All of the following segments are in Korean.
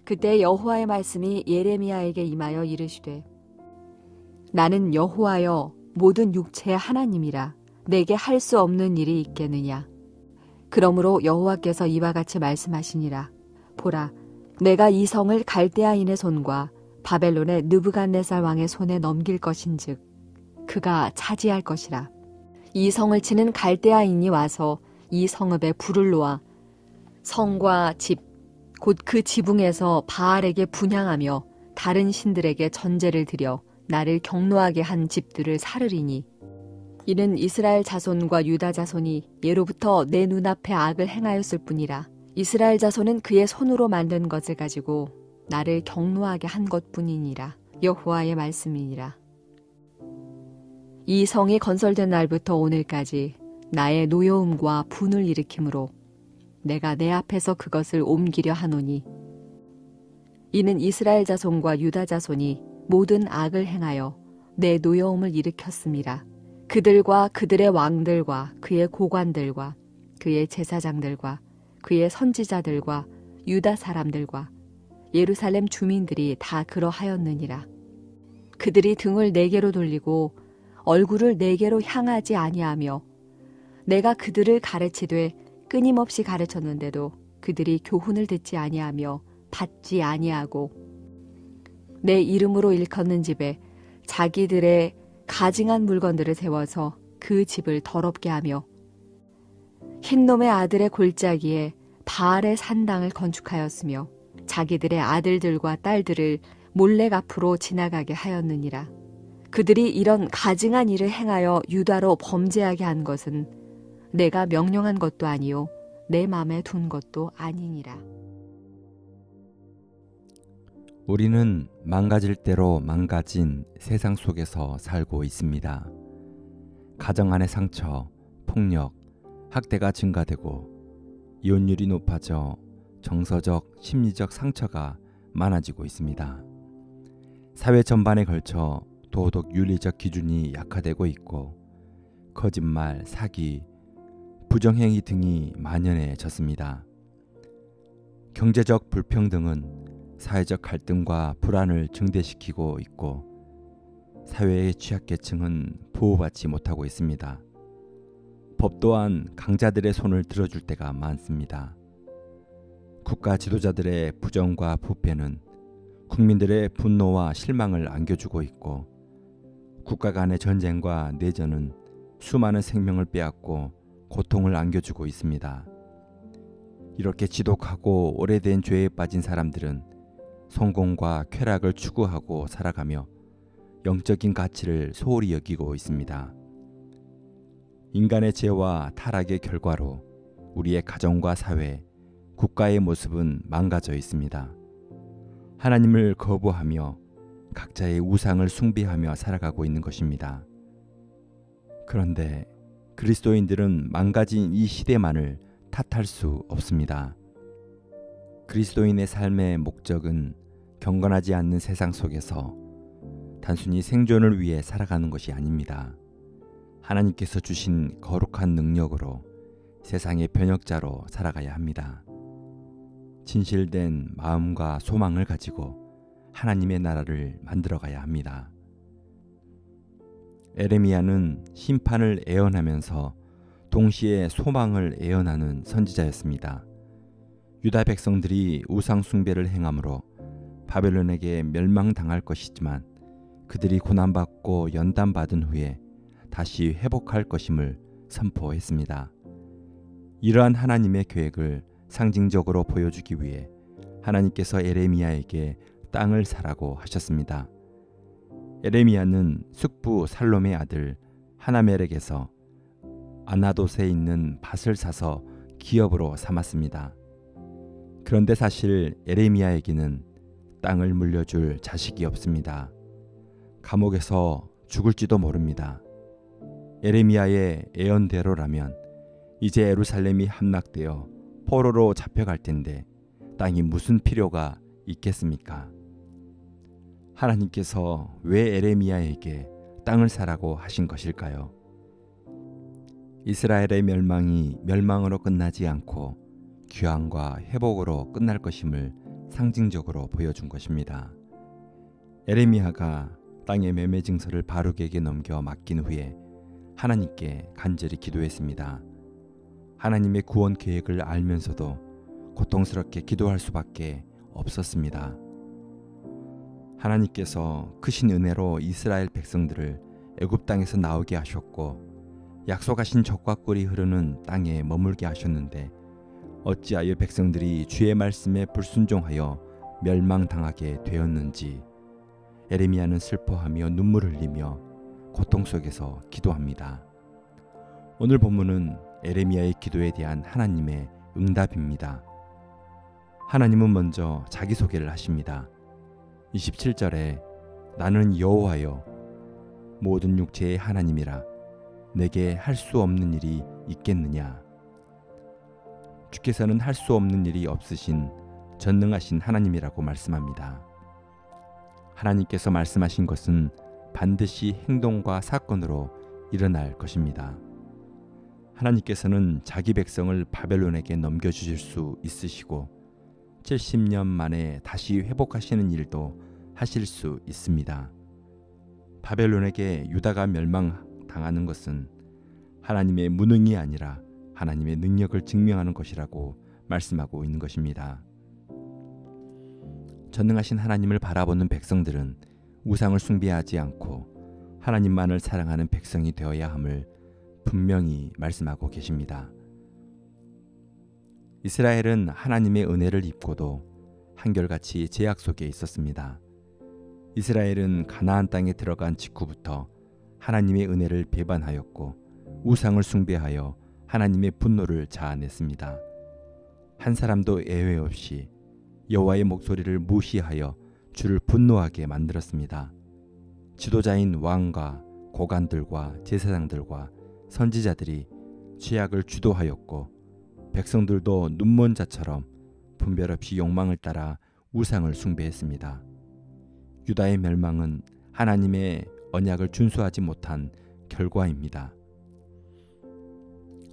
그때 여호와의 말씀이 예레미야에게 임하여 이르시되 나는 여호와여 모든 육체의 하나님이라 내게 할 수 없는 일이 있겠느냐. 그러므로 여호와께서 이와 같이 말씀하시니라. 보라, 내가 이 성을 갈대아인의 손과 바벨론의 느부갓네살 왕의 손에 넘길 것인즉 그가 차지할 것이라. 이 성을 치는 갈대아인이 와서 이 성읍에 불을 놓아 성과 집, 곧 그 지붕에서 바알에게 분향하며 다른 신들에게 전제를 드려 나를 경노하게 한 집들을 사르리니 이는 이스라엘 자손과 유다 자손이 예로부터 내 눈앞에 악을 행하였을 뿐이라. 이스라엘 자손은 그의 손으로 만든 것을 가지고 나를 경노하게 한 것뿐이니라. 여호와의 말씀이니라. 이 성이 건설된 날부터 오늘까지 나의 노여움과 분을 일으키므로 내가 내 앞에서 그것을 옮기려 하노니 이는 이스라엘 자손과 유다 자손이 모든 악을 행하여 내 노여움을 일으켰음이라. 그들과 그들의 왕들과 그의 고관들과 그의 제사장들과 그의 선지자들과 유다 사람들과 예루살렘 주민들이 다 그러하였느니라. 그들이 등을 내게로 돌리고 얼굴을 내게로 향하지 아니하며 내가 그들을 가르치되 끊임없이 가르쳤는데도 그들이 교훈을 듣지 아니하며 받지 아니하고 내 이름으로 일컫는 집에 자기들의 가증한 물건들을 세워서 그 집을 더럽게 하며 흰놈의 아들의 골짜기에 바알의 산당을 건축하였으며 자기들의 아들들과 딸들을 몰렉 앞으로 지나가게 하였느니라. 그들이 이런 가증한 일을 행하여 유다로 범죄하게 한 것은 내가 명령한 것도 아니요 내 마음에 둔 것도 아니니라. 우리는 망가질 대로 망가진 세상 속에서 살고 있습니다. 가정 안의 상처, 폭력, 학대가 증가되고 이혼율이 높아져 정서적, 심리적 상처가 많아지고 있습니다. 사회 전반에 걸쳐 도덕 윤리적 기준이 약화되고 있고 거짓말, 사기, 부정행위 등이 만연해졌습니다. 경제적 불평등은 사회적 갈등과 불안을 증대시키고 있고 사회의 취약계층은 보호받지 못하고 있습니다. 법 또한 강자들의 손을 들어줄 때가 많습니다. 국가 지도자들의 부정과 부패는 국민들의 분노와 실망을 안겨주고 있고 국가 간의 전쟁과 내전은 수많은 생명을 빼앗고 고통을 안겨주고 있습니다. 이렇게 지독하고 오래된 죄에 빠진 사람들은 성공과 쾌락을 추구하고 살아가며 영적인 가치를 소홀히 여기고 있습니다. 인간의 죄와 타락의 결과로 우리의 가정과 사회, 국가의 모습은 망가져 있습니다. 하나님을 거부하며 각자의 우상을 숭배하며 살아가고 있는 것입니다. 그런데 그리스도인들은 망가진 이 시대만을 탓할 수 없습니다. 그리스도인의 삶의 목적은 경건하지 않는 세상 속에서 단순히 생존을 위해 살아가는 것이 아닙니다. 하나님께서 주신 거룩한 능력으로 세상의 변혁자로 살아가야 합니다. 진실된 마음과 소망을 가지고 하나님의 나라를 만들어가야 합니다. 에레미야는 심판을 예언하면서 동시에 소망을 예언하는 선지자였습니다. 유다 백성들이 우상 숭배를 행함으로 바벨론에게 멸망당할 것이지만 그들이 고난받고 연단받은 후에 다시 회복할 것임을 선포했습니다. 이러한 하나님의 계획을 상징적으로 보여주기 위해 하나님께서 에레미야에게 땅을 사라고 하셨습니다. 에레미야는 숙부 살롬의 아들 하나멜렉에서 아나돗에 있는 밭을 사서 기업으로 삼았습니다. 그런데 사실 에레미야에게는 땅을 물려줄 자식이 없습니다. 감옥에서 죽을지도 모릅니다. 에레미야의 예언대로라면 이제 예루살렘이 함락되어 포로로 잡혀갈 텐데 땅이 무슨 필요가 있겠습니까? 하나님께서 왜 에레미야에게 땅을 사라고 하신 것일까요? 이스라엘의 멸망이 멸망으로 끝나지 않고 귀환과 회복으로 끝날 것임을 상징적으로 보여준 것입니다. 에레미야가 땅의 매매 증서를 바룩에게 넘겨 맡긴 후에 하나님께 간절히 기도했습니다. 하나님의 구원 계획을 알면서도 고통스럽게 기도할 수밖에 없었습니다. 하나님께서 크신 은혜로 이스라엘 백성들을 애굽 땅에서 나오게 하셨고 약속하신 젖과 꿀이 흐르는 땅에 머물게 하셨는데 어찌하여 백성들이 주의 말씀에 불순종하여 멸망당하게 되었는지 에레미야는 슬퍼하며 눈물을 흘리며 고통 속에서 기도합니다. 오늘 본문은 에레미야의 기도에 대한 하나님의 응답입니다. 하나님은 먼저 자기소개를 하십니다. 27절에 나는 여호와여 모든 육체의 하나님이라 내게 할 수 없는 일이 있겠느냐. 주께서는 할 수 없는 일이 없으신 전능하신 하나님이라고 말씀합니다. 하나님께서 말씀하신 것은 반드시 행동과 사건으로 일어날 것입니다. 하나님께서는 자기 백성을 바벨론에게 넘겨주실 수 있으시고 70년 만에 다시 회복하시는 일도 하실 수 있습니다. 바벨론에게 유다가 멸망당하는 것은 하나님의 무능이 아니라 하나님의 능력을 증명하는 것이라고 말씀하고 있는 것입니다. 전능하신 하나님을 바라보는 백성들은 우상을 숭배하지 않고 하나님만을 사랑하는 백성이 되어야 함을 분명히 말씀하고 계십니다. 이스라엘은 하나님의 은혜를 입고도 한결같이 제약 속에 있었습니다. 이스라엘은 가나안 땅에 들어간 직후부터 하나님의 은혜를 배반하였고 우상을 숭배하여 하나님의 분노를 자아냈습니다. 한 사람도 예외 없이 여호와의 목소리를 무시하여 주를 분노하게 만들었습니다. 지도자인 왕과 고관들과 제사장들과 선지자들이 죄악을 주도하였고 백성들도 눈먼 자처럼 분별 없이 욕망을 따라 우상을 숭배했습니다. 유다의 멸망은 하나님의 언약을 준수하지 못한 결과입니다.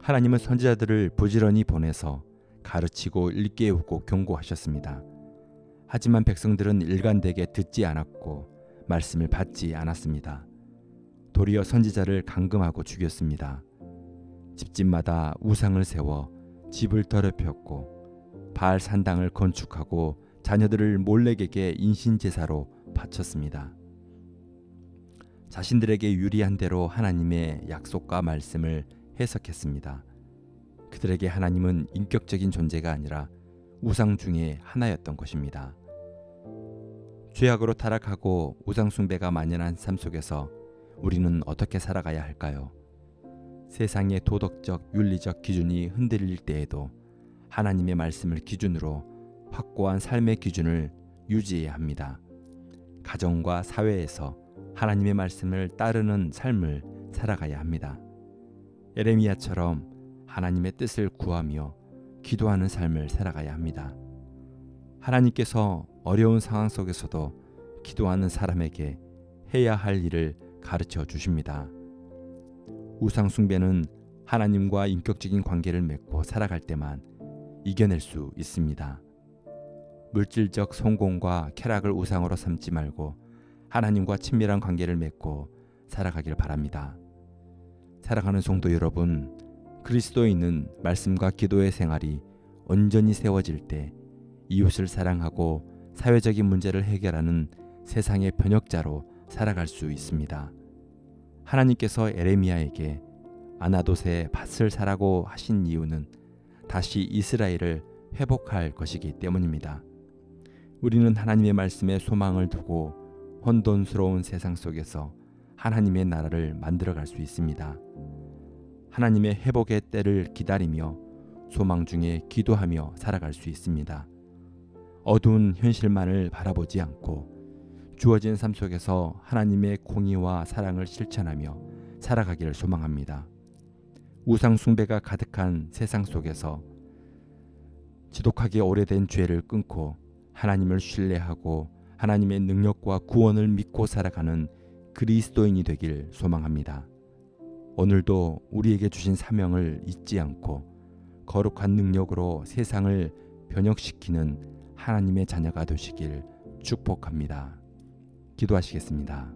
하나님은 선지자들을 부지런히 보내서 가르치고 일깨우고 경고하셨습니다. 하지만 백성들은 일관되게 듣지 않았고 말씀을 받지 않았습니다. 도리어 선지자를 감금하고 죽였습니다. 집집마다 우상을 세워 집을 더럽혔고 바알 산당을 건축하고 자녀들을 몰렉에게 인신제사로 바쳤습니다. 자신들에게 유리한 대로 하나님의 약속과 말씀을 해석했습니다. 그들에게 하나님은 인격적인 존재가 아니라 우상 중에 하나였던 것입니다. 죄악으로 타락하고 우상 숭배가 만연한 삶 속에서 우리는 어떻게 살아가야 할까요? 세상의 도덕적, 윤리적 기준이 흔들릴 때에도 하나님의 말씀을 기준으로 확고한 삶의 기준을 유지해야 합니다. 가정과 사회에서 하나님의 말씀을 따르는 삶을 살아가야 합니다. 에레미야처럼 하나님의 뜻을 구하며 기도하는 삶을 살아가야 합니다. 하나님께서 어려운 상황 속에서도 기도하는 사람에게 해야 할 일을 가르쳐 주십니다. 우상 숭배는 하나님과 인격적인 관계를 맺고 살아갈 때만 이겨낼 수 있습니다. 물질적 성공과 쾌락을 우상으로 삼지 말고 하나님과 친밀한 관계를 맺고 살아가길 바랍니다. 살아가는 성도 여러분, 그리스도인은 말씀과 기도의 생활이 온전히 세워질 때 이웃을 사랑하고 사회적인 문제를 해결하는 세상의 번역자로 살아갈 수 있습니다. 하나님께서 에레미야에게 아나돗의 밭을 사라고 하신 이유는 다시 이스라엘을 회복할 것이기 때문입니다. 우리는 하나님의 말씀에 소망을 두고 혼돈스러운 세상 속에서 하나님의 나라를 만들어갈 수 있습니다. 하나님의 회복의 때를 기다리며 소망 중에 기도하며 살아갈 수 있습니다. 어두운 현실만을 바라보지 않고 주어진 삶 속에서 하나님의 공의와 사랑을 실천하며 살아가기를 소망합니다. 우상 숭배가 가득한 세상 속에서 지독하게 오래된 죄를 끊고 하나님을 신뢰하고 하나님의 능력과 구원을 믿고 살아가는 그리스도인이 되길 소망합니다. 오늘도 우리에게 주신 사명을 잊지 않고 거룩한 능력으로 세상을 변혁시키는 하나님의 자녀가 되시길 축복합니다. 기도하시겠습니다.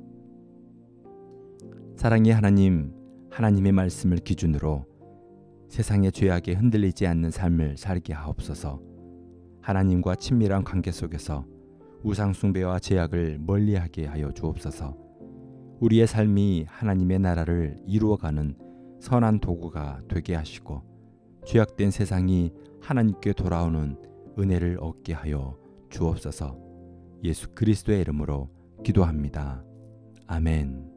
사랑의 하나님, 하나님의 말씀을 기준으로 세상의 죄악에 흔들리지 않는 삶을 살게 하옵소서. 하나님과 친밀한 관계 속에서 우상 숭배와 죄악을 멀리하게 하여 주옵소서. 우리의 삶이 하나님의 나라를 이루어가는 선한 도구가 되게 하시고 죄악된 세상이 하나님께 돌아오는 은혜를 얻게 하여 주옵소서. 예수 그리스도의 이름으로 기도합니다. 아멘.